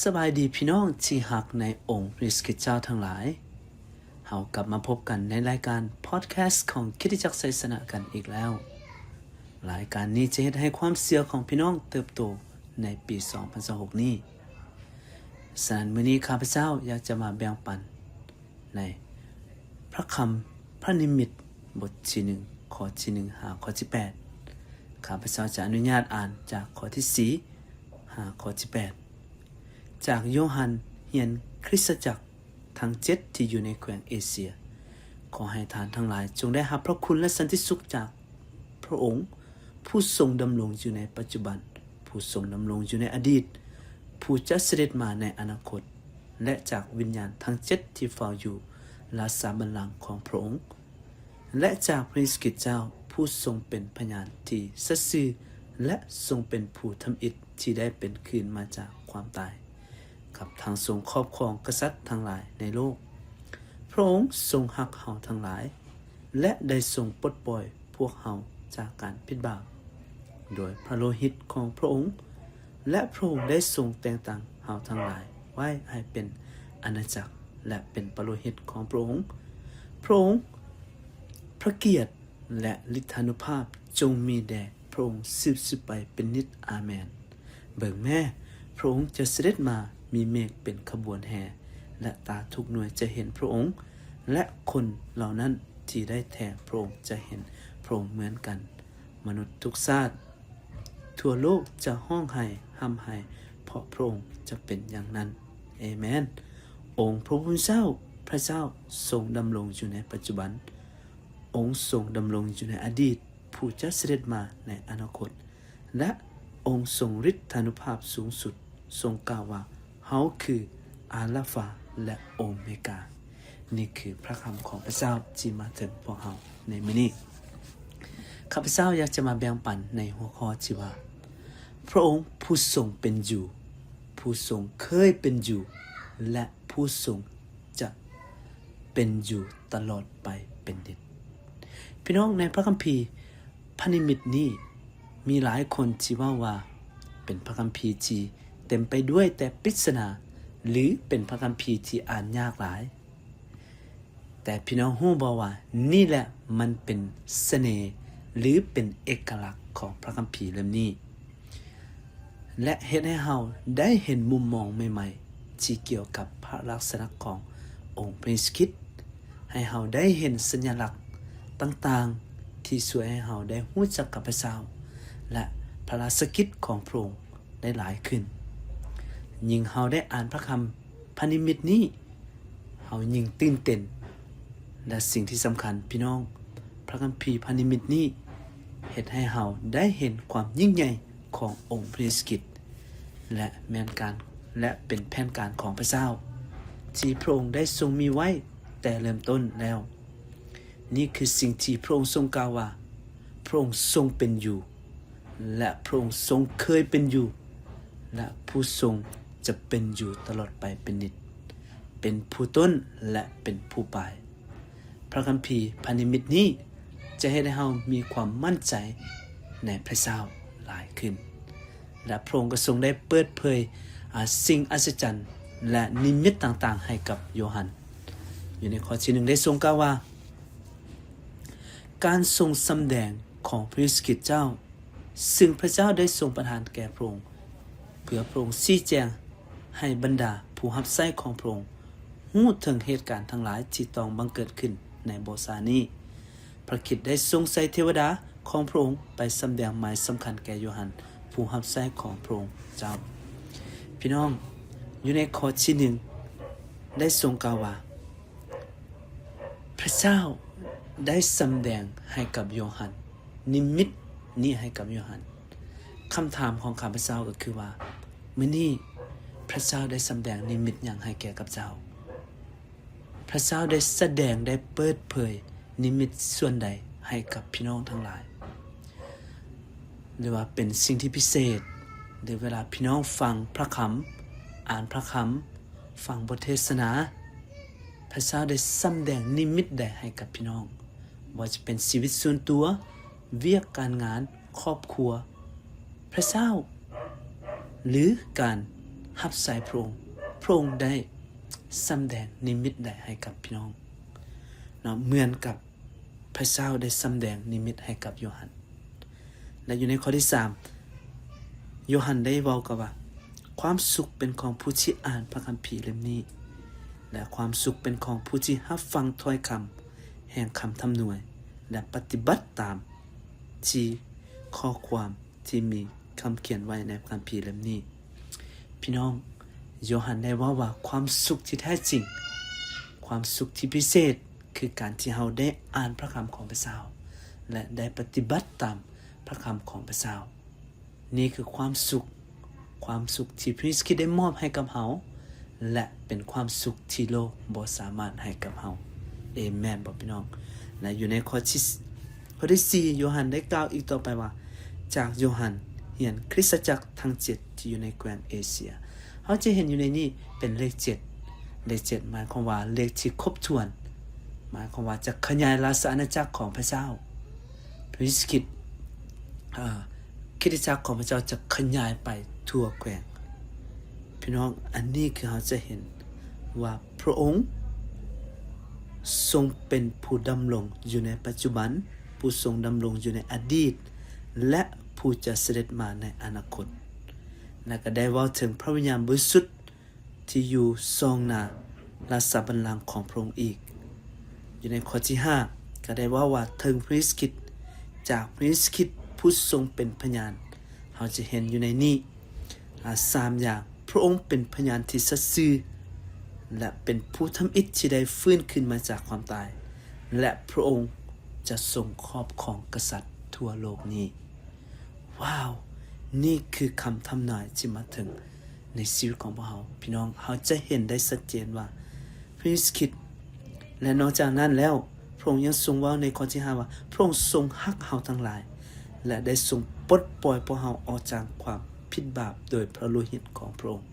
สบายดีพี่น้องที่หักในองค์พระคริสต์เจ้าทั้งหลายเฮากลับมาพบกันในรายการพอดแคสต์ของคริสตจักรไซสนะกันอีกแล้วรายการนี้จะเฮ็ดให้ความเชื่อของพี่น้องเติบโตในปี2026นี้ฉะนั้นมื้อนี้ข้าพเจ้าอยากจะมาแบ่งปันในพระคำพระนิมิตบทที่1ข้อที่1หาข้อที่8ข้าพเจ้าจะอนุญาตอ่านจากข้อที่4หาข้อที่8จากโยฮันเขียนคริสตจักรทั้ง7ที่อยู่ในแคว้นเอเชียขอให้ท่านทั้งหลายจงได้รับพระคุณและสันติสุขจากพระองค์ผู้ทรงดำรงอยู่ในปัจจุบันผู้ทรงดำรงอยู่ในอดีตผู้จะเสด็จมาในอนาคตและจากวิญญาณทั้ง7ที่เฝ้าอยู่ลาสาบัลลังก์ของพระองค์และจากพระคริสต์เจ้าผู้ทรงเป็นพยานที่สัตย์ซื่อและทรงเป็นผู้ทำอิฐที่ได้เป็นคืนมาจากความตายกับทางทรงครอบครองกษัตริย์ทั้งหลายในโลกพระองค์ทรงหักเฮาทั้งหลายและได้ทรงปลดปล่อยพวกเฮาจากการผิดบาปโดยพระโลหิตของพระองค์และพระองค์ได้ทรงแต่งตั้งเฮาทั้งหลายไว้ให้เป็นอาณาจักรและเป็นพระโลหิตของพระองค์พระองค์พระเกียรติและฤทธานุภาพจงมีแด่พระองค์สืบไปเป็นนิจอาเมนเบิ่งแม่พระองค์จะเสด็จมามีเมฆเป็นขบวนแห่และตาทุกหน่วยจะเห็นพระองค์และคนเหล่านั้นที่ได้แทนพระองค์จะเห็นพระองค์เหมือนกันมนุษย์ทุกชาติทั่วโลกจะห้องไห้ห้ำไห้เพราะพระองค์จะเป็นอย่างนั้นเอเมนองค์พระผู้เป็นเจ้าพระเจ้าทรงดำรงอยู่ในปัจจุบันองค์ทรงดำรงอยู่ในอดีตผู้จะเสด็จมาในอนาคตและองค์ทรงฤทธานุภาพสูงสุดทรงกล่าวว่าเฮาคืออาลาฟาและโอเมกานี่คือพระคำของพระเจ้าที่มาถึงพวกเฮาในมื้อนี้ข้าพเจ้าอยากจะมาแบ่งปันในหัวข้อที่ว่าพระองค์ผู้ทรงเป็นอยู่ผู้ทรงเคยเป็นอยู่และผู้ทรงจะเป็นอยู่ตลอดไปเป็นนิจพี่น้องในพระคัมภีร์พระนิมิตนี้มีหลายคนที่ว่าเป็นพระคัมภีร์ที่เต็มไปด้วยแต่ปริศนาหรือเป็นพระคัมภีร์ที่อ่านยากหลายแต่พี่น้องรู้บ่ว่านี่แหละมันเป็นเสน่ห์หรือเป็นเอกลักษณ์ของพระคัมภีร์เล่มนี้และเฮ็ดให้เฮาได้เห็นมุมมองใหม่ๆที่เกี่ยวกับพระลักษณะขององค์พระคริสต์ให้เฮาได้เห็นสัญลักษณ์ต่างๆที่ช่วยให้เฮาได้รู้จักกับพระเจ้าและพระราชกิจของพระองค์ได้หลายขึ้นยิ่งเฮาได้อ่านพระคำพระนิมิตนี้เฮายิ่งตื่นเต้นและสิ่งที่สำคัญพี่น้องพระคัมภีร์พระนิมิตนี้เฮ็ดให้เฮาได้เห็นความยิ่งใหญ่ขององค์พระคริสต์และแม่นการและเป็นแผนการของพระเจ้าที่พระองค์ได้ทรงมีไว้แต่เริ่มต้นแล้วนี่คือสิ่งที่พระองค์ทรงกล่าวว่าพระองค์ทรงเป็นอยู่และพระองค์ทรงเคยเป็นอยู่และผู้ทรงจะเป็นอยู่ตลอดไปเป็นนิจเป็นผู้ต้นและเป็นผู้ปลายพระคัมภีร์พระนิมิตนี้จะให้เรามีความมั่นใจในพระเจ้าหลายขึ้นและพระองค์ก็ทรงได้เปิดเผยสิ่งอัศจรรย์และนิมิตต่างๆให้กับโยฮันอยู่ในข้อที่1ได้ทรงกล่าวว่าการทรงสำแดงของพระคริสต์เจ้าซึ่งพระเจ้าได้ทรงประทานแก่พระองค์เพื่อพระองค์ชี้แจงให้บรรดาผู้รับใช้ของพระองค์รู้ถึงเหตุการณ์ทั้งหลายที่ต้องบังเกิดขึ้นในโบสถ์นี้พระคริสต์ได้ทรงใส่เทวดาของพระองค์ไปสำแดงหมายสำคัญแก่โยฮันผู้รับใช้ของพระองค์เจ้าพี่น้องอยู่ในข้อที่1ได้ทรงกล่าวว่าพระเจ้าได้สำแดงให้กับโยฮันนิมิตนี้ให้กับโยฮันคำถามของข้าพเจ้าก็คือว่ามื้อนี้พระเจ้าได้สำแดงนิมิตอย่างให้แก่กับเจ้าพระเจ้าได้แสดงได้เปิดเผยนิมิตส่วนใดให้กับพี่น้องทั้งหลายหรือว่าเป็นสิ่งที่พิเศษหรือเวลาพี่น้องฟังพระคำอ่านพระคำฟังบทเทศนาพระเจ้าได้สำแดงนิมิตใดให้กับพี่น้องว่าจะเป็นชีวิตส่วนตัวเวียกการงานครอบครัวพระเจ้าหรือการ รับใส่พระองค์พระองค์ได้สำแดงนิมิตได้ให้กับพี่น้องเนาะเหมือนกับพระเจ้าได้สำแดงนิมิตให้กับโยฮันและอยู่ในข้อที่3โยฮันได้เว้ากับว่าความสุขเป็นของผู้ที่อ่านพระคัมภีร์เล่มนี้และความสุขเป็นของผู้ที่รับฟังถ้อยคำแห่งคำทำนวยและปฏิบัติตามที่ข้อความที่มีคำเขียนไว้ในพระคัมภีร์เล่มนี้พี่น้องโยฮันได้ว่าความสุขที่แท้จริงความสุขที่พิเศษคือการที่เราได้อ่านพระคำของพระเจ้าและได้ปฏิบัติตามพระคำของพระเจ้านี่คือความสุขที่พระคริสต์ได้มอบให้กับเราและเป็นความสุขที่โลกบ่สามารถให้กับเราเอเมนบ่พี่น้องและอยู่ในข้อที่4โยฮันได้กล่าวอีกต่อไปว่าจากโยฮันเขียนคริสตจักรทั้ง7ที่อยู่ในแคว้นเอเชียเราจะเห็นอยู่ในนี้เป็นเลข7เลข7หมายความว่าเลขที่ครบถ้วนหมายความว่าจะขยายราชอาณาจักรของพระเจ้าพระคริสต์คริสตจักรของพระเจ้าจะขยายไปทั่วแคว้นพี่น้องอันนี้คือเราจะเห็นว่าพระองค์ทรงเป็นผู้ดำรงอยู่ในปัจจุบันผู้ทรงดำรงอยู่ในอดีตและผู้จะเสด็จมาในอนาคตและก็ได้เว้าถึงพระวิญญาณบริสุทธิ์ที่อยู่ทรงหน้าราชบัลลังก์ของพระองค์อีกอยู่ในข้อที่5ก็ได้ว่าถึงพระคริสต์จากพระคริสต์ผู้ทรงเป็นพยานเราจะเห็นอยู่ในนี้3อย่างพระองค์เป็นพยานที่สัตย์ซื่อและเป็นผู้ทำอิฐที่ได้ฟื้นขึ้นมาจากความตายและพระองค์จะทรงครอบครองกษัตริย์ทั่วโลกนี้ว้าวนี่คือคำทำนายที่มาถึงในชีวิตของพวกเราพี่น้องเราจะเห็นได้ชัดเจนว่าพระคริสต์และนอกจากนั้นแล้วพระองค์ยังทรงว่าในข้อที่5ว่าพระองค์ทรงฮักเราทั้งหลายและได้ทรงปลดปล่อยพวกเราออกจากความผิดบาปโดยพระโลหิตของพระองค์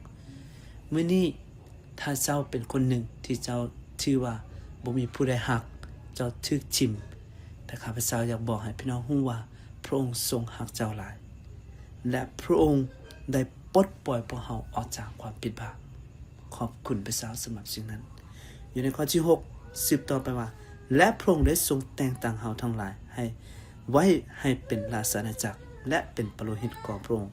มื้อนี้ถ้าเจ้าเป็นคนหนึ่งที่เจ้าชื่อว่าบ่มีผู้ใดฮักเจ้าถูกทิ่มแต่ข้าพเจ้าอยากบอกให้พี่น้องรู้ว่าพระองค์ทรงฮักเจ้าหลายและพระองค์ได้ปลดปล่อยพวกเราออกจากความผิดบาปขอบคุณพระเจ้าสำหรับสิ่งนั้นอยู่ในข้อที่6 10ต่อไปว่าและพระองค์ได้ทรงแต่งตั้งเราทั้งหลายให้เป็นราชอาณาจักรและเป็นปโลหิตของพระองค์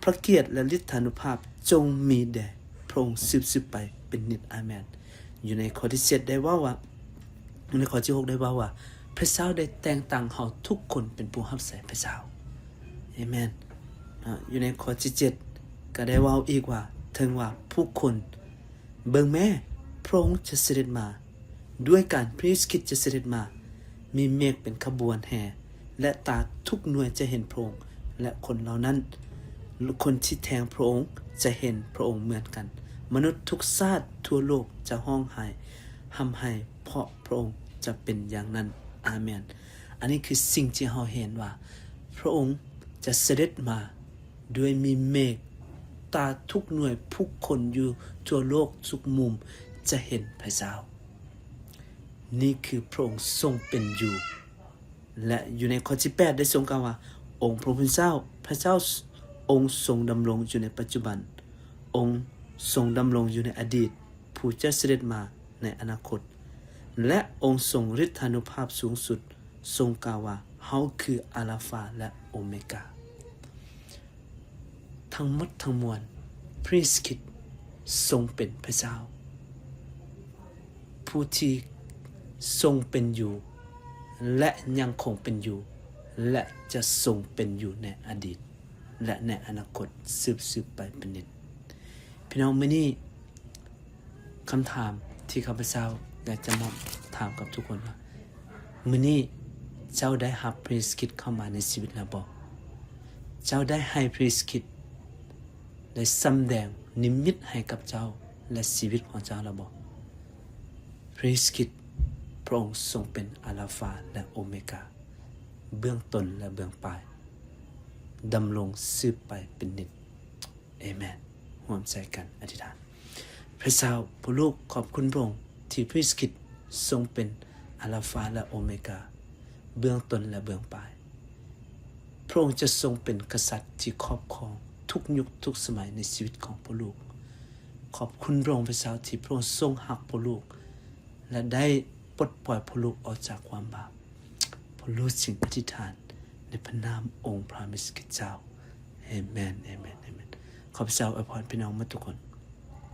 พระเกียรติและฤทธานุภาพจงมีแด่พระองค์สืบไปเป็นนิจอาเมนอยู่ในข้อที่7ได้ว่าอยู่ในข้อที่6ได้ว่าพระเจ้าได้แต่งตั้งเราทุกคนเป็นผู้รับใช้พระเจ้าอาเมนอยู่ในข้อที่7ก็ได้ว่าอีกว่าถึงว่าผู้คนเบิ่งแม่พระองค์จะเสด็จมาด้วยการพระคริสต์จะเสด็จมามีเมฆเป็นขบวนแห่และตาทุกหน่วยจะเห็นพระองค์และคนเหล่านั้นคนที่แทงพระองค์จะเห็นพระองค์เหมือนกันมนุษย์ทุกชาติทั่วโลกจะห้องไห้ห้ำไห้เพราะพระองค์จะเป็นอย่างนั้นอาเมนอันนี้คือสิ่งที่เราเห็นว่าพระองค์จะเสด็จมาด้วยมีเมฆตาทุกหน่วยผู้คนอยู่ทั่วโลกทุกมุมจะเห็นพระเจ้านี่คือพระองค์ทรงเป็นอยู่และอยู่ในข้อที่8ได้ทรงกล่าวว่าองค์พระผู้เป็นเจ้าพระเจ้าองค์ทรงดำรงอยู่ในปัจจุบันองค์ทรงดำรงอยู่ในอดีตผู้จะเสด็จมาในอนาคตและองค์ทรงฤทธานุภาพสูงสุดทรงกล่าวว่าเฮาคืออัลฟาและโอเมกาทั้งหมดทั้งมวลพระคริสต์ทรงเป็นพระเจ้าผู้ที่ทรงเป็นอยู่และยังคงเป็นอยู่และจะทรงเป็นอยู่ในอดีตและในอนาคตสืบไปเป็นนิจพี่น้องมื้อนี้คำถามที่ข้าพเจ้าอยากจะมอบถามกับทุกคนว่ามื้อนี้เจ้าได้รับพระคริสต์เข้ามาในชีวิตแล้วบ่เจ้าได้ให้พระคริสต์ได้สำแดงนิมิตให้กับเจ้าและชีวิตของเจ้าแล้วบ่พระคริสต์พระองค์ทรงเป็นอัลฟาและโอเมกาเบื้องต้นและเบื้องปลายดำรงสืบไปเป็นนิจเอเมนร่วมใจกันอธิษฐานพระเจ้าผู้ลูกขอบคุณพระองค์ที่พระคริสต์ทรงเป็นอัลฟาและโอเมกาเบื้องต้นและเบื้องปลายพระองค์จะทรงเป็นกษัตริย์ที่ครอบครองท ทุกยุคทุกสมัยในชีวิตของพวกลูกขอบคุณพระองค์พระเจ้าที่พระองค์ทรงหักพวกลูกและได้ปลดปล่อยพวกลูกออกจากความบาปพวกลูกจึงอธิษฐานในพระนามองค์พระมิสกิเจ้าเอเมนเอเมนเอเมนขอพระเจ้าอวยพรพี่น้องมาทุกคน